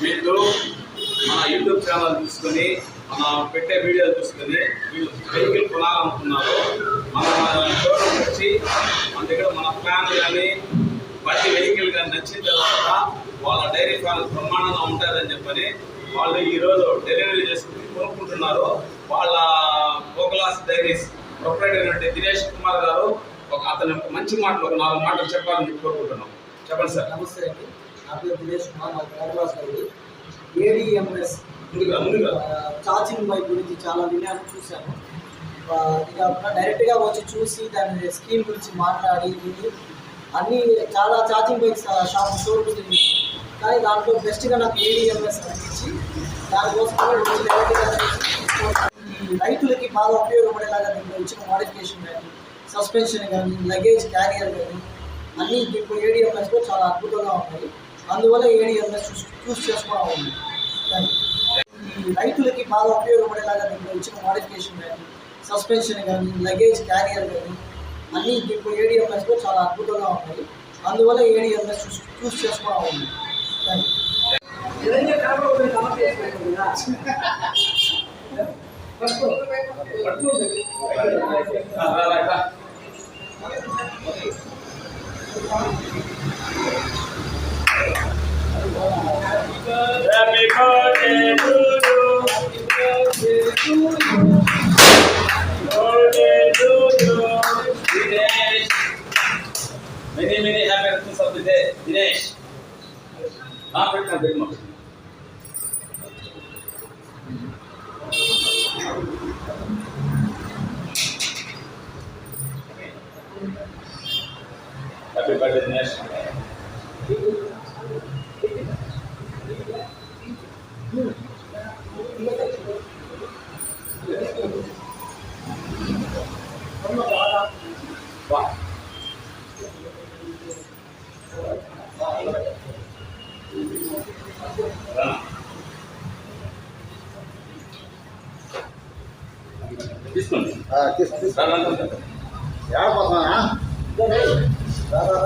వీళ్ళు మన YouTube channel చూసుకొని మన పెట్టే వీడియోలు చూసుకొని వీళ్ళు వెహికల్ కొనాలనుకున్నారు. మన షోరూమ్ వచ్చి మన దగ్గర మన ప్లాన్ కానీ బట్టి వెహికల్ కానీ నచ్చిన తర్వాత వాళ్ళ డైరీ ఫార్మ్ బ్రహ్మాండంగా ఉంటుందని చెప్పని వాళ్ళు ఈరోజు డెలివరీ చేసుకుని కొనుక్కుంటున్నారు. వాళ్ళ గోకులాస్ డైరీస్ ప్రొప్రైటర్ దినేష్ కుమార్ గారు అతను మంచి మాటలు ఒక 4 మాటలు చెప్పాలని చెప్పి కోరుకుంటున్నాం. చెప్పండి సార్. నమస్తే అండి, నా పేరు దినేష్ కుమార్, నా గోకులాస్ డైరీ. ఏడిఎంఎస్ ఛార్జింగ్ బైక్ గురించి చాలా విన్నాను, చూశాను. ఇది కాకుండా డైరెక్ట్గా వచ్చి చూసి దాని స్కీమ్ గురించి మాట్లాడి అన్నీ చాలా ఛార్జింగ్ బైక్స్ షాప్ షోరూమ్స్ తిరిగి, కానీ దాంట్లో బెస్ట్గా నాకు ఏడిఎంఎస్ అనిపించి దానికోసం రైతులకి బాగా ఉపయోగపడేలాగా దీంట్లో ఇచ్చిన మోడిఫికేషన్ కానీ, సస్పెన్షన్ కానీ, లగేజ్ క్యారియర్ కానీ అన్నీ దీంట్లో ఏడిఎంఎస్లో చాలా అద్భుతంగా ఉన్నాయి. అందువల్ల ఏడిఎంఎస్ చూస్ చేసుకోవడం ఉంది. రైతులకి బాగా ఉపయోగపడేలాగా దీంట్లో ఇచ్చిన మోడిఫికేషన్ కానీ, సస్పెన్షన్ కానీ, లగేజ్ క్యారియర్ కానీ అన్నీ దీంట్లో ఏడిఎంఎస్లో చాలా అద్భుతంగా ఉన్నాయి. అందువల్ల ఏడిఎంఎస్ చూస్ చేసుకోవడం ఉంది. Happy birthday to you. Happy birthday to you. Birthday to you, Dinesh. Many happy returns of the day, Dinesh. Pretty much. Happy birthday, Dinesh. Wow. This one. This.